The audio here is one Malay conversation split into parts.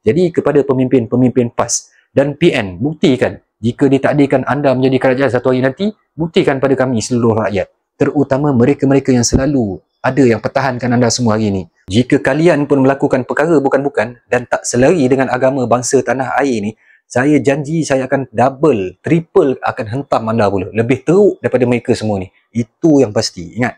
Jadi kepada pemimpin-pemimpin PAS dan PN, buktikan jika ditakdirkan anda menjadi kerajaan satu hari nanti, buktikan pada kami seluruh rakyat, terutama mereka-mereka yang selalu ada yang pertahankan anda semua hari ini. Jika kalian pun melakukan perkara bukan-bukan dan tak selari dengan agama bangsa tanah air ni, saya janji saya akan double, triple akan hentam anda pula. Lebih teruk daripada mereka semua ni. Itu yang pasti. Ingat.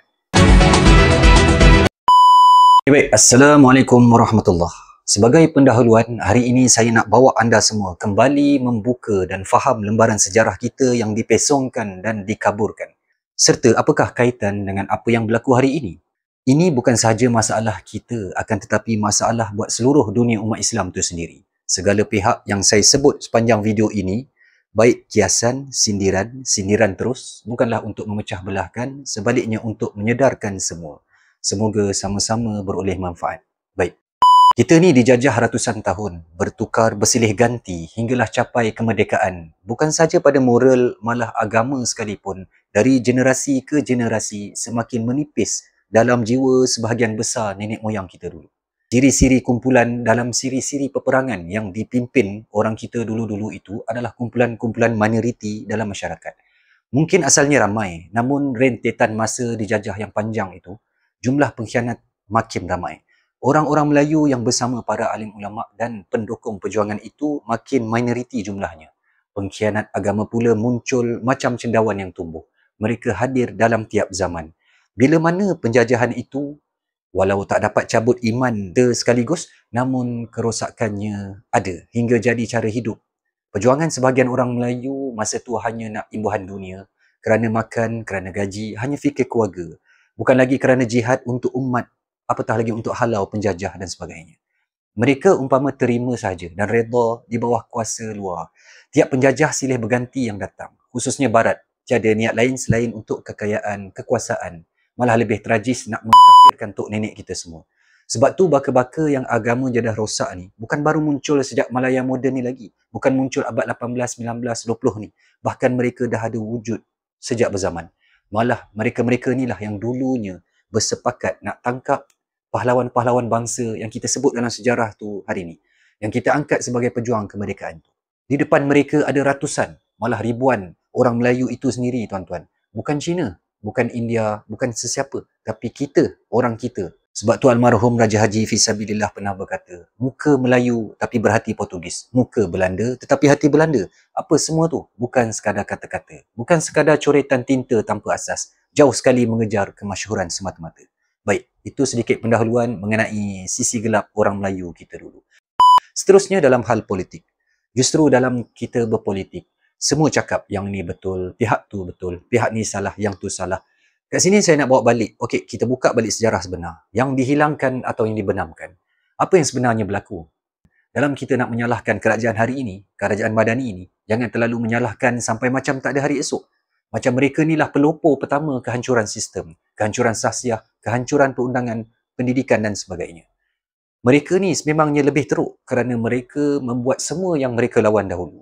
Baik, Assalamualaikum warahmatullahi. Sebagai pendahuluan, hari ini saya nak bawa anda semua kembali membuka dan faham lembaran sejarah kita yang dipesongkan dan dikaburkan. Serta apakah kaitan dengan apa yang berlaku hari ini. Ini bukan sahaja masalah kita, akan tetapi masalah buat seluruh dunia umat Islam itu sendiri. Segala pihak yang saya sebut sepanjang video ini, baik kiasan, sindiran terus, bukanlah untuk memecah belahkan, sebaliknya untuk menyedarkan semua. Semoga sama-sama beroleh manfaat. Baik. Kita ni dijajah ratusan tahun, bertukar bersilih ganti hinggalah capai kemerdekaan. Bukan saja pada moral, malah agama sekalipun, dari generasi ke generasi semakin menipis dalam jiwa sebahagian besar nenek moyang kita dulu. Siri-siri kumpulan dalam siri-siri peperangan yang dipimpin orang kita dulu-dulu itu adalah kumpulan-kumpulan minoriti dalam masyarakat. Mungkin asalnya ramai, namun rentetan masa dijajah yang panjang itu, jumlah pengkhianat makin ramai. Orang-orang Melayu yang bersama para alim ulama dan pendukung perjuangan itu makin minoriti jumlahnya. Pengkhianat agama pula muncul macam cendawan yang tumbuh. Mereka hadir dalam tiap zaman. Bila mana penjajahan itu, walau tak dapat cabut iman sekaligus, namun kerosakannya ada hingga jadi cara hidup. Perjuangan sebahagian orang Melayu masa tu hanya nak imbuhan dunia, kerana makan, kerana gaji, hanya fikir keluarga. Bukan lagi kerana jihad untuk umat, apatah lagi untuk halau penjajah dan sebagainya. Mereka umpama terima sahaja dan redha di bawah kuasa luar. Tiap penjajah silih berganti yang datang, khususnya Barat, tiada niat lain selain untuk kekayaan, kekuasaan. Malah lebih tragis nak mengkafirkan tok nenek kita semua. Sebab tu baka-baka yang agama jadah rosak ni bukan baru muncul sejak Malaya moden ni lagi. Bukan muncul abad 18, 19, 20 ni. Bahkan mereka dah ada wujud sejak berzaman. Malah mereka-mereka inilah yang dulunya bersepakat nak tangkap pahlawan-pahlawan bangsa yang kita sebut dalam sejarah tu hari ni. Yang kita angkat sebagai pejuang kemerdekaan tu. Di depan mereka ada ratusan, malah ribuan orang Melayu itu sendiri, tuan-tuan. Bukan Cina, bukan India, bukan sesiapa. Tapi kita, orang kita. Sebab tu almarhum Raja Haji Fisabilillah pernah berkata, muka Melayu tapi berhati Portugis. Muka Belanda tetapi hati Belanda. Apa semua tu? Bukan sekadar kata-kata. Bukan sekadar coretan tinta tanpa asas. Jauh sekali mengejar kemasyhuran semata-mata. Baik, itu sedikit pendahuluan mengenai sisi gelap orang Melayu kita dulu. Seterusnya dalam hal politik. Justru dalam kita berpolitik, semua cakap yang ni betul, pihak tu betul, pihak ni salah, yang tu salah. Kat sini saya nak bawa balik, okey, kita buka balik sejarah sebenar. Yang dihilangkan atau yang dibenamkan. Apa yang sebenarnya berlaku? Dalam kita nak menyalahkan kerajaan hari ini, kerajaan Madani ini, jangan terlalu menyalahkan sampai macam tak ada hari esok. Macam mereka inilah pelopor pertama kehancuran sistem, kehancuran sahsiah, kehancuran perundangan, pendidikan dan sebagainya. Mereka ni sememangnya lebih teruk kerana mereka membuat semua yang mereka lawan dahulu.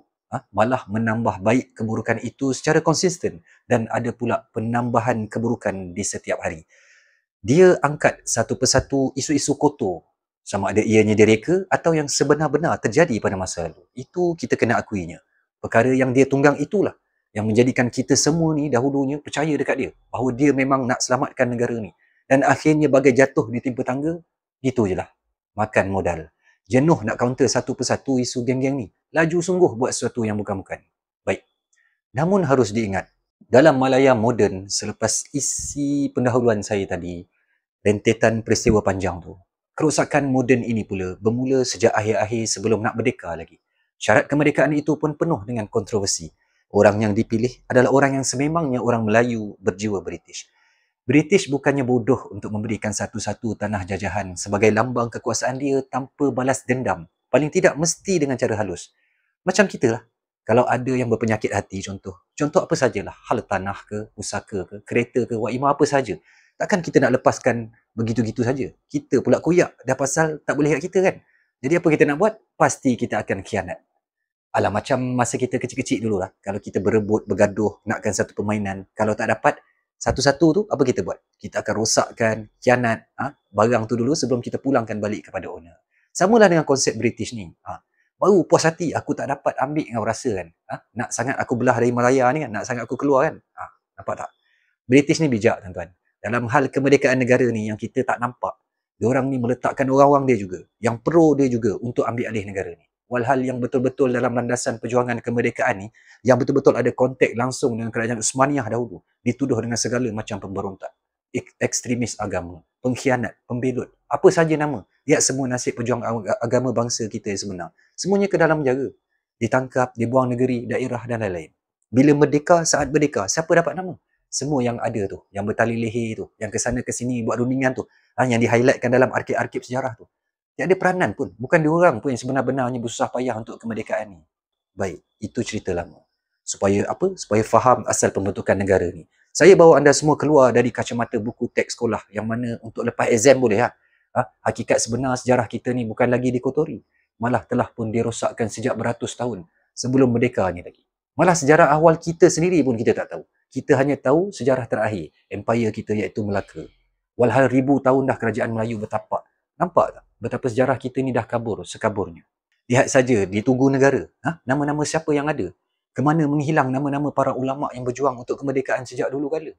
Malah menambah baik keburukan itu secara konsisten dan ada pula penambahan keburukan di setiap hari. Dia angkat satu persatu isu-isu kotor, sama ada ianya direka atau yang sebenar-benar terjadi pada masa lalu. Itu kita kena akuinya. Perkara yang dia tunggang itulah yang menjadikan kita semua ni dahulunya percaya dekat dia bahawa dia memang nak selamatkan negara ni. Dan akhirnya bagai jatuh di timpa tangga, gitu je lah. Makan modal. Jenuh nak counter satu persatu isu geng-geng ni. Laju sungguh buat sesuatu yang bukan-bukan. Baik. Namun harus diingat, dalam Malaya moden selepas isi pendahuluan saya tadi, rentetan peristiwa panjang tu, kerosakan moden ini pula bermula sejak akhir-akhir sebelum nak merdeka lagi. Syarat kemerdekaan itu pun penuh dengan kontroversi. Orang yang dipilih adalah orang yang sememangnya orang Melayu berjiwa British. British bukannya bodoh untuk memberikan satu-satu tanah jajahan sebagai lambang kekuasaan dia tanpa balas dendam. Paling tidak mesti dengan cara halus. Macam kita lah. Kalau ada yang berpenyakit hati, contoh apa sajalah, hal tanah ke, pusaka ke, kereta ke, waimah apa saja. Takkan kita nak lepaskan begitu-gitu saja. Kita pula koyak dah pasal tak boleh kat kita kan. Jadi apa kita nak buat? Pasti kita akan khianat. Alah, macam masa kita kecil-kecil dulu lah. Kalau kita berebut, bergaduh, nakkan satu permainan. Kalau tak dapat, satu-satu tu apa kita buat? Kita akan rosakkan, khianat barang tu dulu sebelum kita pulangkan balik kepada owner. Samalah dengan konsep British ni. Baru puas hati aku tak dapat ambil kau rasa kan. Nak sangat aku belah dari Malaya ni kan, nak sangat aku keluar kan. Nampak tak? British ni bijak tuan-tuan. Dalam hal kemerdekaan negara ni yang kita tak nampak, diorang ni meletakkan orang-orang dia juga, yang pro dia juga untuk ambil alih negara ni. Walhal yang betul-betul dalam landasan perjuangan kemerdekaan ni, yang betul-betul ada kontak langsung dengan kerajaan Uthmaniyah dahulu, dituduh dengan segala macam pemberontak, ekstremis agama, pengkhianat, pembelut, apa saja nama. Lihat semua nasib pejuang agama bangsa kita yang sebenar. Semuanya ke dalam penjara. Ditangkap, dibuang negeri, daerah dan lain-lain. Bila merdeka, saat merdeka, siapa dapat nama? Semua yang ada tu, yang bertali leher tu, yang kesana ke sini buat rundingan tu, yang di-highlightkan dalam arkib-arkib sejarah tu. Tiada peranan pun. Bukan diorang pun yang sebenar-benarnya bersusah payah untuk kemerdekaan ni. Baik, itu cerita lama. Supaya apa? Supaya faham asal pembentukan negara ni. Saya bawa anda semua keluar dari kacamata buku teks sekolah yang mana untuk lepas exam boleh hakikat sebenar sejarah kita ni bukan lagi dikotori. Malah telah pun dirosakkan sejak beratus tahun sebelum merdeka ni lagi. Malah sejarah awal kita sendiri pun kita tak tahu. Kita hanya tahu sejarah terakhir empire kita iaitu Melaka. Walhal ribu tahun dah kerajaan Melayu bertapak. Nampak tak betapa sejarah kita ni dah kabur sekaburnya? Lihat saja di Tugu Negara, nama-nama siapa yang ada? Kemana menghilang nama-nama para ulama yang berjuang untuk kemerdekaan sejak dulu kala?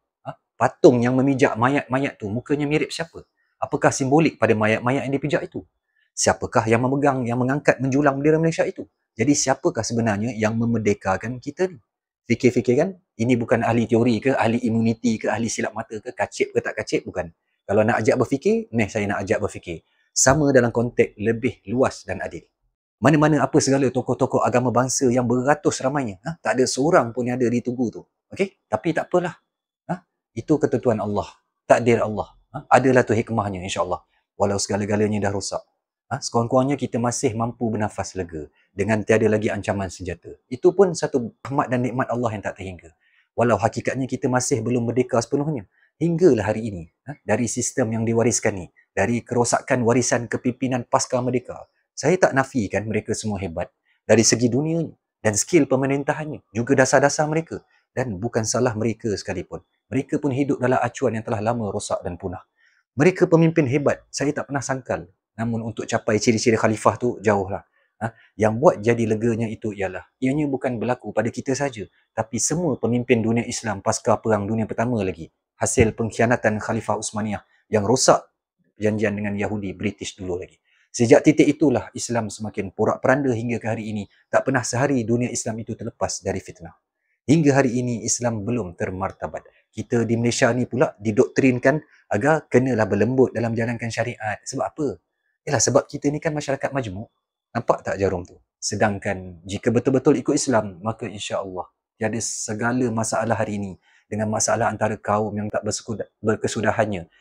Patung yang memijak mayat-mayat tu mukanya mirip siapa? Apakah simbolik pada mayat-mayat yang dipijak itu? Siapakah yang memegang, yang mengangkat menjulang bendera Malaysia itu? Jadi siapakah sebenarnya yang memerdekakan kita ni? Fikir-fikir kan? Ini bukan ahli teori ke, ahli imuniti ke, ahli silap mata ke, kacip ke tak kacip, bukan. Kalau nak ajak berfikir, saya nak ajak berfikir. Sama dalam konteks lebih luas dan adil. Mana-mana apa segala tokoh-tokoh agama bangsa yang beratus ramainya, tak ada seorang pun yang ada di Tugu tu. Okey? Tapi tak apalah. Itu ketentuan Allah, takdir Allah. Adalah tu hikmahnya insya-Allah. Walau segala-galanya dah rosak. Sekurang-kurangnya kita masih mampu bernafas lega dengan tiada lagi ancaman senjata. Itu pun satu rahmat dan nikmat Allah yang tak terhingga. Walau hakikatnya kita masih belum merdeka sepenuhnya. Hinggalah hari ini, dari sistem yang diwariskan ni, dari kerosakan warisan kepimpinan pasca merdeka, saya tak nafikan mereka semua hebat dari segi dunianya dan skill pemerintahannya, juga dasar-dasar mereka. Dan bukan salah mereka sekalipun. Mereka pun hidup dalam acuan yang telah lama rosak dan punah. Mereka pemimpin hebat, saya tak pernah sangkal. Namun untuk capai ciri-ciri khalifah tu, jauhlah. Yang buat jadi leganya itu ialah, ianya bukan berlaku pada kita saja, tapi semua pemimpin dunia Islam pasca Perang Dunia Pertama lagi. Hasil pengkhianatan Khalifah Uthmaniyah yang rosak perjanjian dengan Yahudi, British dulu lagi. Sejak titik itulah Islam semakin porak-peranda hingga ke hari ini. Tak pernah sehari dunia Islam itu terlepas dari fitnah. Hingga hari ini Islam belum termartabat. Kita di Malaysia ni pula didoktrinkan agar kenalah berlembut dalam jalankan syariat. Sebab apa? Yalah, sebab kita ni kan masyarakat majmuk. Nampak tak jarum tu? Sedangkan jika betul-betul ikut Islam, maka insya-Allah tiada segala masalah hari ini dengan masalah antara kaum yang tak berkesudahannya,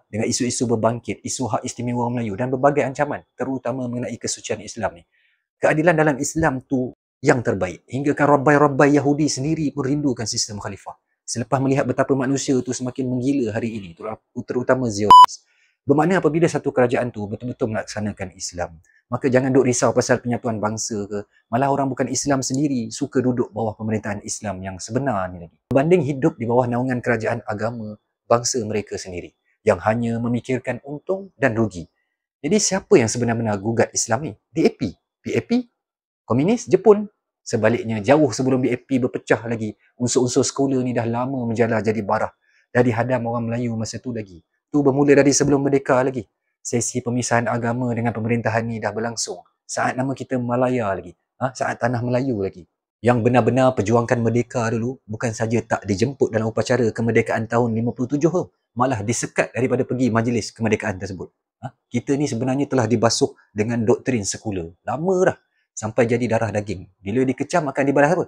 dengan isu-isu berbangkit, isu hak istimewa Melayu dan berbagai ancaman, terutama mengenai kesucian Islam ni. Keadilan dalam Islam tu yang terbaik. Hingga kan rabbai-rabbai Yahudi sendiri pun rindukan sistem khalifah. Selepas melihat betapa manusia tu semakin menggila hari ini, terutama Zionis. Bermakna apabila satu kerajaan tu betul-betul melaksanakan Islam, maka jangan duk risau pasal penyatuan bangsa ke. Malah orang bukan Islam sendiri suka duduk bawah pemerintahan Islam yang sebenar ni lagi. Berbanding hidup di bawah naungan kerajaan agama bangsa mereka sendiri yang hanya memikirkan untung dan rugi. Jadi siapa yang sebenar-benar gugat Islam ni? DAP, PAP, Komunis, Jepun. Sebaliknya, jauh sebelum BAP berpecah lagi, unsur-unsur sekular ni dah lama menjala jadi barah. Dah dihadam orang Melayu masa tu lagi. Tu bermula dari sebelum merdeka lagi. Sesi pemisahan agama dengan pemerintahan ni dah berlangsung. Saat nama kita Malaya lagi. Saat tanah Melayu lagi. Yang benar-benar perjuangkan merdeka dulu, bukan saja tak dijemput dalam upacara kemerdekaan tahun 57 tu, malah disekat daripada pergi majlis kemerdekaan tersebut. Kita ni sebenarnya telah dibasuh dengan doktrin sekular. Lama dah. Sampai jadi darah daging. Bila dikecam akan dibalas apa?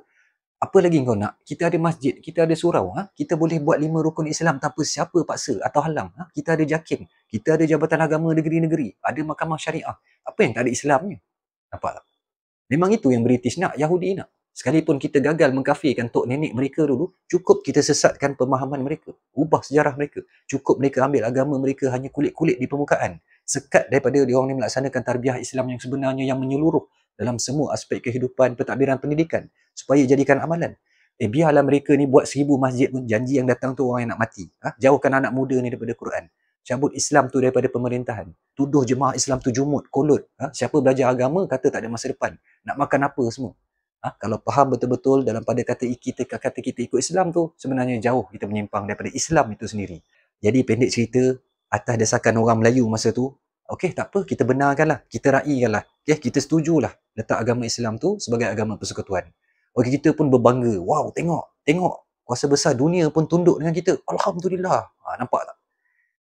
Apa lagi kau nak? Kita ada masjid, kita ada surau. Kita boleh buat 5 rukun Islam tanpa siapa paksa atau halang. Kita ada JAKIM. Kita ada Jabatan Agama Negeri-Negeri. Ada Mahkamah Syariah. Apa yang tak ada Islamnya? Nampak tak? Memang itu yang British nak, Yahudi nak. Sekalipun kita gagal mengkafirkan tok nenek mereka dulu, cukup kita sesatkan pemahaman mereka. Ubah sejarah mereka. Cukup mereka ambil agama mereka hanya kulit-kulit di permukaan. Sekat daripada diorang ni melaksanakan tarbiyah Islam yang sebenarnya yang menyeluruh dalam semua aspek kehidupan, pentadbiran pendidikan supaya jadikan amalan. Biarlah mereka ni buat 1000 masjid pun janji yang datang tu orang yang nak mati. Jauhkan anak muda ni daripada Quran. cabut Islam tu daripada pemerintahan, tuduh jemaah Islam tu jumut, kolot, siapa belajar agama kata tak ada masa depan, nak makan apa semua. Kalau faham betul-betul dalam pada kata kita ikut Islam tu, sebenarnya jauh kita menyimpang daripada Islam itu sendiri. Jadi pendek cerita, atas desakan orang Melayu masa tu, okey, tak apa, kita benarkanlah, kita raikanlah, okey, kita setujulah letak agama Islam tu sebagai agama persekutuan. Okey, kita pun berbangga, wow, tengok, kuasa besar dunia pun tunduk dengan kita, Alhamdulillah. Nampak tak?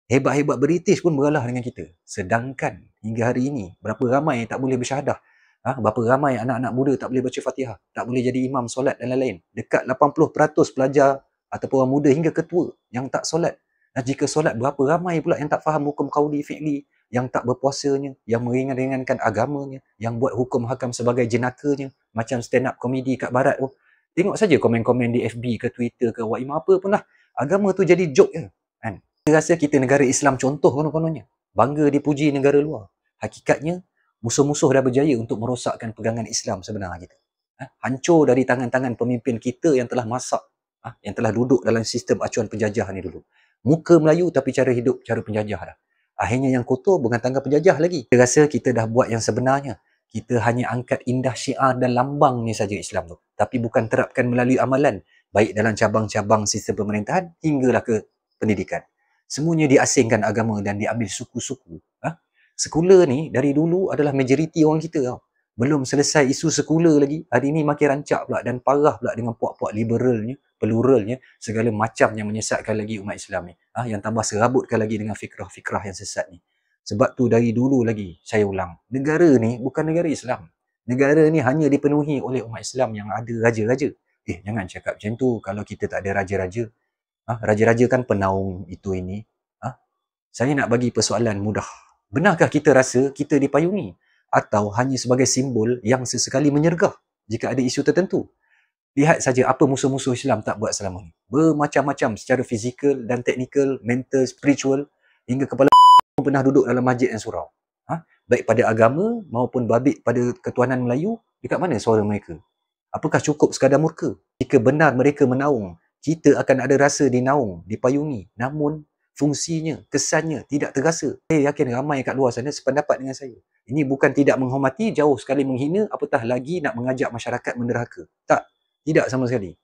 Hebat-hebat British pun beralah dengan kita. Sedangkan hingga hari ini, berapa ramai yang tak boleh bersyahadah? Berapa ramai anak-anak muda tak boleh baca Fatihah, tak boleh jadi imam solat dan lain-lain. Dekat 80% pelajar ataupun orang muda hingga ketua yang tak solat. Jika solat, berapa ramai pula yang tak faham hukum qauli fi'li, yang tak berpuasanya, yang meringan-ringankan agamanya, yang buat hukum hakam sebagai jenakanya, macam stand up komedi kat barat tu. Tengok saja komen-komen di FB ke Twitter ke WhatsApp apa pun lah. Agama tu jadi joke je. Kan? Kita rasa kita negara Islam contoh konon-kononnya. Bangga dipuji negara luar. Hakikatnya, musuh-musuh dah berjaya untuk merosakkan pegangan Islam sebenar kita. Hancur dari tangan-tangan pemimpin kita yang telah masak, yang telah duduk dalam sistem acuan penjajah ni dulu. Muka Melayu tapi cara hidup, cara penjajah dah. Akhirnya yang kotor bukan tangan penjajah lagi. Kita rasa kita dah buat yang sebenarnya. Kita hanya angkat indah syiar dan lambangnya saja Islam tu. Tapi bukan terapkan melalui amalan. Baik dalam cabang-cabang sistem pemerintahan hinggalah ke pendidikan. Semuanya diasingkan agama dan diambil suku-suku. Sekular ni dari dulu adalah majoriti orang kita tau. Belum selesai isu sekular lagi, hari ni makin rancak pula dan parah pula dengan puak-puak liberalnya, pluralnya, segala macam yang menyesatkan lagi umat Islam ni. Yang tambah serabutkan lagi dengan fikrah-fikrah yang sesat ni. Sebab tu dari dulu lagi, saya ulang, negara ni bukan negara Islam. Negara ni hanya dipenuhi oleh umat Islam yang ada raja-raja. Jangan cakap macam tu kalau kita tak ada raja-raja. Raja-raja kan penaung itu ini. Saya nak bagi persoalan mudah. Benarkah kita rasa kita dipayungi? Atau hanya sebagai simbol yang sesekali menyergah jika ada isu tertentu? Lihat saja apa musuh-musuh Islam tak buat selama ni. Bermacam-macam secara fizikal dan teknikal, mental, spiritual, hingga kepala pernah duduk dalam masjid dan surau. Baik pada agama maupun babit pada ketuhanan Melayu, dekat mana suara mereka? Apakah cukup sekadar murka? Jika benar mereka menaung, kita akan ada rasa dinaung, dipayungi. Namun, fungsinya, kesannya tidak terasa. Saya yakin ramai kat luar sana sependapat dengan saya. Ini bukan tidak menghormati, jauh sekali menghina, apatah lagi nak mengajak masyarakat menderhaka. Tak, tidak sama sekali.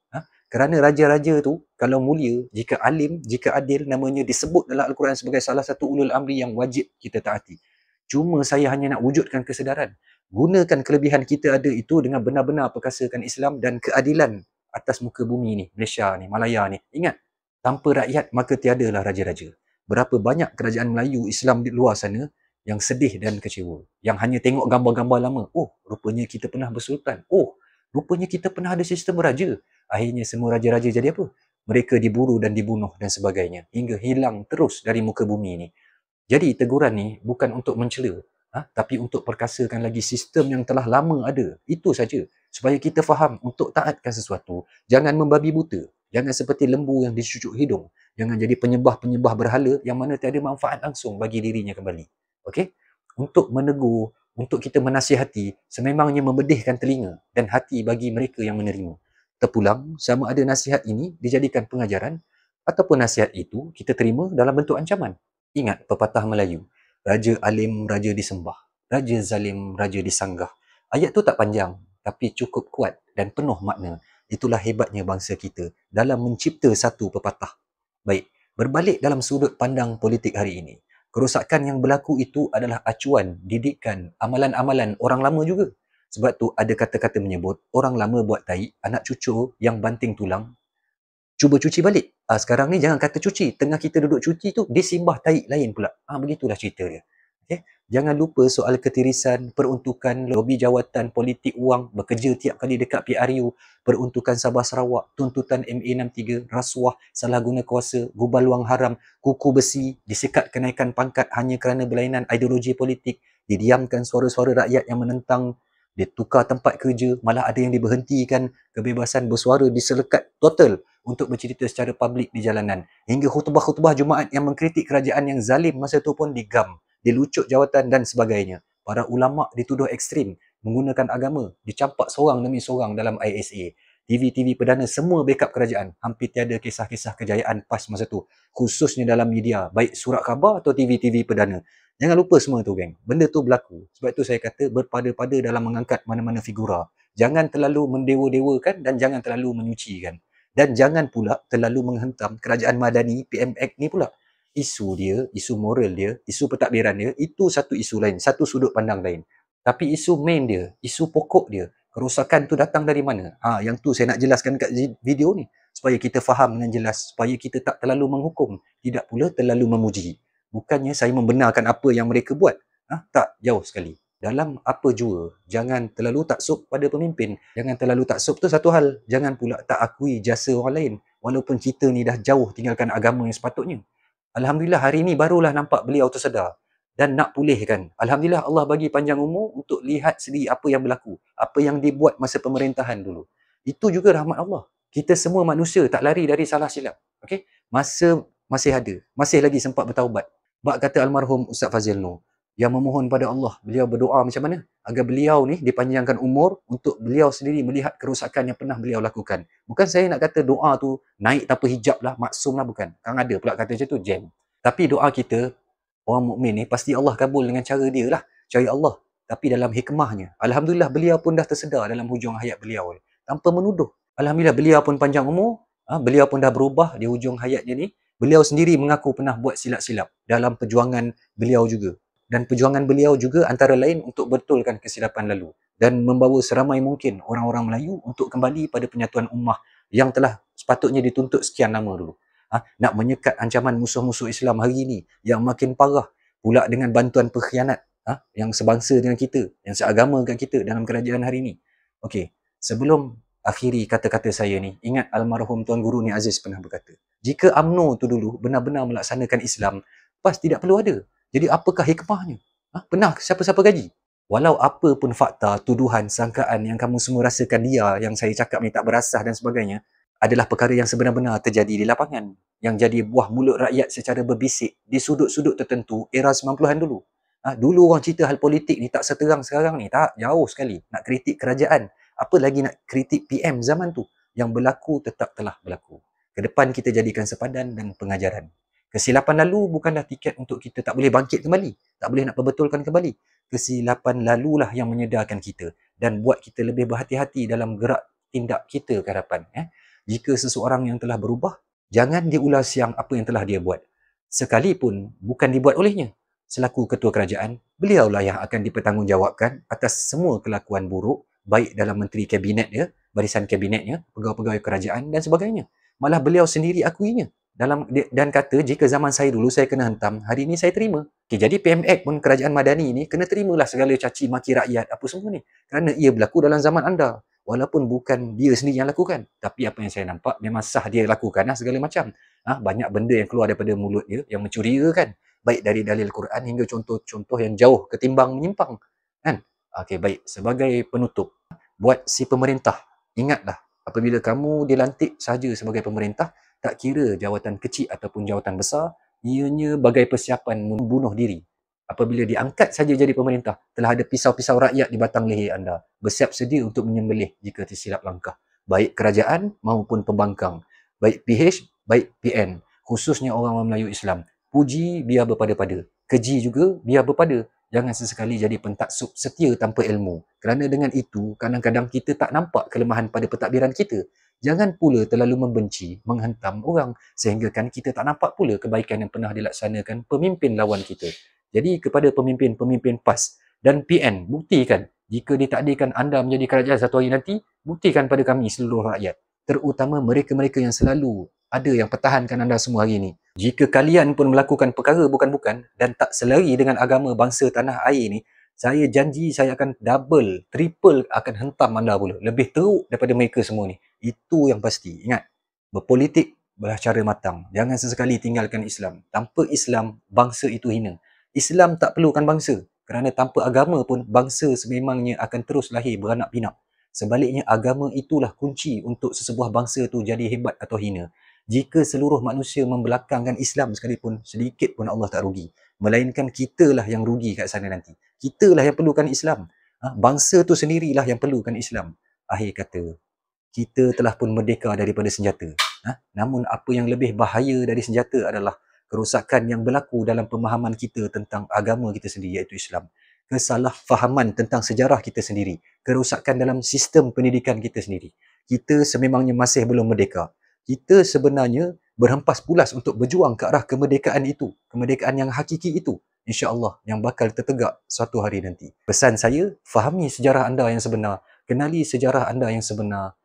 Kerana raja-raja tu, kalau mulia, jika alim, jika adil, namanya disebut dalam Al-Quran sebagai salah satu ulul amri yang wajib kita taati. Cuma saya hanya nak wujudkan kesedaran. Gunakan kelebihan kita ada itu dengan benar-benar perkasakan Islam dan keadilan atas muka bumi ni, Malaysia ni, Malaya ni. Ingat, tanpa rakyat maka tiadalah raja-raja. Berapa banyak kerajaan Melayu Islam di luar sana yang sedih dan kecewa. Yang hanya tengok gambar-gambar lama. Rupanya kita pernah bersultan. Rupanya kita pernah ada sistem raja. Akhirnya semua raja-raja jadi apa? Mereka diburu dan dibunuh dan sebagainya. Hingga hilang terus dari muka bumi ni. Jadi teguran ni bukan untuk mencela. Tapi untuk perkasakan lagi sistem yang telah lama ada. Itu saja. Supaya kita faham untuk taatkan sesuatu. Jangan membabi buta. Jangan seperti lembu yang dicucuk hidung. Jangan jadi penyembah-penyembah berhala yang mana tiada manfaat langsung bagi dirinya kembali. Okey? Untuk menegur, untuk kita menasihati, sememangnya membedihkan telinga dan hati bagi mereka yang menerima. Terpulang, sama ada nasihat ini dijadikan pengajaran ataupun nasihat itu kita terima dalam bentuk ancaman. Ingat pepatah Melayu. Raja alim, raja disembah. Raja zalim, raja disanggah. Ayat tu tak panjang, tapi cukup kuat dan penuh makna. Itulah hebatnya bangsa kita dalam mencipta satu pepatah. Baik, berbalik dalam sudut pandang politik hari ini. Kerosakan yang berlaku itu adalah acuan, didikan, amalan-amalan orang lama juga. Sebab tu ada kata-kata menyebut, orang lama buat tahi, anak cucu yang banting tulang, cuba cuci balik. Sekarang ni jangan kata cuci. Tengah kita duduk cuci tu, dia simbah tahi lain pula. Begitulah cerita dia. Okay? Jangan lupa soal ketirisan, peruntukan, lobi jawatan, politik wang, bekerja tiap kali dekat PRU, peruntukan Sabah Sarawak, tuntutan MA63, rasuah, salah guna kuasa, gubal wang haram, kuku besi, disekat kenaikan pangkat hanya kerana berlainan ideologi politik, didiamkan suara-suara rakyat yang menentang, ditukar tempat kerja, malah ada yang diberhentikan, kebebasan bersuara diselekat total untuk bercerita secara publik di jalanan. Hingga khutbah-khutbah Jumaat yang mengkritik kerajaan yang zalim masa itu pun digam, dilucut jawatan dan sebagainya. Para ulama' dituduh ekstrim, menggunakan agama, dicampak seorang demi seorang dalam ISA. TV-TV perdana semua backup kerajaan. Hampir tiada kisah-kisah kejayaan PAS masa tu. Khususnya dalam media, baik surat khabar atau TV-TV perdana. Jangan lupa semua tu, geng. Benda tu berlaku. Sebab tu saya kata berpada-pada dalam mengangkat mana-mana figura. Jangan terlalu mendewa-dewakan dan jangan terlalu menyucikan. Dan jangan pula terlalu menghentam kerajaan madani PM Act ni pula. Isu dia, isu moral dia, isu pentadbiran dia, itu satu isu lain, satu sudut pandang lain. Tapi isu main dia, isu pokok dia, kerosakan tu datang dari mana? Yang tu saya nak jelaskan kat video ni. Supaya kita faham dengan jelas, supaya kita tak terlalu menghukum, tidak pula terlalu memuji. Bukannya saya membenarkan apa yang mereka buat. Tak, jauh sekali. Dalam apa jua, jangan terlalu taksub pada pemimpin. Jangan terlalu taksub tu satu hal. Jangan pula tak akui jasa orang lain. Walaupun kita ni dah jauh tinggalkan agama yang sepatutnya. Alhamdulillah hari ni barulah nampak beliau tersedar dan nak pulihkan. Alhamdulillah Allah bagi panjang umur untuk lihat sendiri apa yang berlaku, apa yang dibuat masa pemerintahan dulu. Itu juga rahmat Allah. Kita semua manusia tak lari dari salah silap. Okey? Masa masih ada, masih lagi sempat bertaubat. Bak kata almarhum Ustaz Fazil Nur, yang memohon pada Allah, beliau berdoa macam mana? Agar beliau ni dipanjangkan umur untuk beliau sendiri melihat kerosakan yang pernah beliau lakukan. Bukan saya nak kata doa tu naik tanpa hijab lah, maksum lah, bukan. Kan ada pula kata macam tu, jam. Tapi doa kita, orang mukmin ni, pasti Allah kabul dengan cara dia lah. Cara Allah. Tapi dalam hikmahnya, Alhamdulillah beliau pun dah tersedar dalam hujung hayat beliau. Tanpa menuduh. Alhamdulillah beliau pun panjang umur, beliau pun dah berubah di hujung hayatnya ni. Beliau sendiri mengaku pernah buat silap-silap dalam perjuangan beliau juga. Dan perjuangan beliau juga antara lain untuk betulkan kesilapan lalu dan membawa seramai mungkin orang-orang Melayu untuk kembali pada penyatuan ummah yang telah sepatutnya dituntut sekian lama dulu. Nak menyekat ancaman musuh-musuh Islam hari ini yang makin parah pula dengan bantuan pengkhianat yang sebangsa dengan kita, yang seagama dengan kita dalam kerajaan hari ini. Okey, sebelum akhiri kata-kata saya ni, ingat almarhum Tuan Guru Ni Aziz pernah berkata, jika UMNO tu dulu benar-benar melaksanakan Islam, PAS tidak perlu ada. Jadi apakah hikmahnya? Pernah siapa-siapa gaji? Walau apa pun fakta, tuduhan, sangkaan yang kamu semua rasakan dia, yang saya cakap ni tak berasas dan sebagainya, adalah perkara yang sebenar-benar terjadi di lapangan. Yang jadi buah mulut rakyat secara berbisik di sudut-sudut tertentu era 90-an dulu. Dulu orang cerita hal politik ni tak seterang sekarang ni. Tak, jauh sekali. Nak kritik kerajaan. Apa lagi nak kritik PM zaman tu. Yang berlaku tetap telah berlaku. Kedepan kita jadikan sepadan dan pengajaran. Kesilapan lalu bukanlah tiket untuk kita tak boleh bangkit kembali. Tak boleh nak perbetulkan kembali. Kesilapan lalulah yang menyedarkan kita dan buat kita lebih berhati-hati dalam gerak tindak kita ke hadapan. Jika seseorang yang telah berubah, jangan diulas yang apa yang telah dia buat. Sekalipun bukan dibuat olehnya. Selaku ketua kerajaan, beliaulah yang akan dipertanggungjawabkan atas semua kelakuan buruk, baik dalam menteri kabinet dia, barisan kabinetnya, pegawai-pegawai kerajaan dan sebagainya. Malah beliau sendiri akuinya. Dan kata jika zaman saya dulu saya kena hentam, hari ini saya terima. Jadi PM Act pun kerajaan madani ni kena terimalah segala caci maki rakyat apa semua ni. Kerana ia berlaku dalam zaman anda. Walaupun bukan dia sendiri yang lakukan. Tapi apa yang saya nampak memang sah dia lakukan segala macam. Banyak benda yang keluar daripada mulut dia yang mencurigakan. Baik dari dalil Quran hingga contoh-contoh yang jauh ketimbang menyimpang. Kan? Okey, baik. Sebagai penutup, buat si pemerintah, ingatlah apabila kamu dilantik saja sebagai pemerintah, tak kira jawatan kecil ataupun jawatan besar, ianya bagai persiapan membunuh diri. Apabila diangkat saja jadi pemerintah, telah ada pisau-pisau rakyat di batang leher anda. Bersiap sedia untuk menyembelih jika tersilap langkah. Baik kerajaan maupun pembangkang. Baik PH, baik PN. Khususnya orang Melayu Islam. Puji biar berpada-pada. Keji juga biar berpada. Jangan sesekali jadi pentaksub setia tanpa ilmu. Kerana dengan itu, kadang-kadang kita tak nampak kelemahan pada pentadbiran kita. Jangan pula terlalu membenci, menghentam orang sehingga kan kita tak nampak pula kebaikan yang pernah dilaksanakan pemimpin lawan kita. Jadi kepada pemimpin-pemimpin PAS dan PN, buktikan jika ditakdirkan anda menjadi kerajaan satu hari nanti, buktikan pada kami seluruh rakyat. Terutama mereka-mereka yang selalu ada yang pertahankan anda semua hari ini. Jika kalian pun melakukan perkara bukan-bukan dan tak selari dengan agama bangsa tanah air ni, saya janji saya akan double, triple akan hentam anda pula. Lebih teruk daripada mereka semua ni. Itu yang pasti. Ingat, berpolitik secara matang. Jangan sesekali tinggalkan Islam. Tanpa Islam, bangsa itu hina. Islam tak perlukan bangsa. Kerana tanpa agama pun, bangsa sememangnya akan terus lahir beranak pinak. Sebaliknya, agama itulah kunci untuk sesebuah bangsa tu jadi hebat atau hina. Jika seluruh manusia membelakangkan Islam sekalipun, sedikit pun Allah tak rugi. Melainkan kitalah yang rugi kat sana nanti. Kitalah yang perlukan Islam. Bangsa tu sendirilah yang perlukan Islam. Akhir kata, kita telah pun merdeka daripada senjata. Namun apa yang lebih bahaya dari senjata adalah kerosakan yang berlaku dalam pemahaman kita tentang agama kita sendiri, iaitu Islam. Kesalahfahaman tentang sejarah kita sendiri. Kerosakan dalam sistem pendidikan kita sendiri. Kita sememangnya masih belum merdeka. Kita sebenarnya berhempas pulas untuk berjuang ke arah kemerdekaan itu. Kemerdekaan yang hakiki itu. InsyaAllah yang bakal tertegak suatu hari nanti. Pesan saya, fahami sejarah anda yang sebenar. Kenali sejarah anda yang sebenar.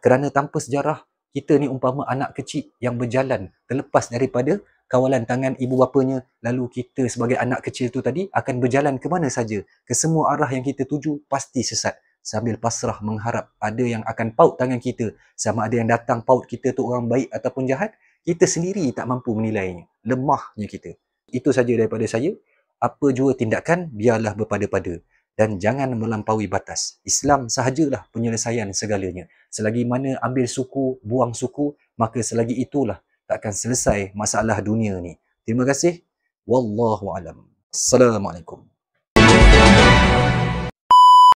Kerana tanpa sejarah, kita ni umpama anak kecil yang berjalan terlepas daripada kawalan tangan ibu bapanya, lalu kita sebagai anak kecil tu tadi akan berjalan ke mana saja, ke semua arah yang kita tuju pasti sesat, sambil pasrah mengharap ada yang akan paut tangan kita, sama ada yang datang paut kita tu orang baik ataupun jahat, kita sendiri tak mampu menilainya, lemahnya kita. Itu saja daripada saya. Apa jua tindakan, biarlah berpada-pada. Dan jangan melampaui batas. Islam sahajalah penyelesaian segalanya. Selagi mana ambil suku, buang suku, maka selagi itulah takkan selesai masalah dunia ni. Terima kasih. Wallahu alam. Assalamualaikum.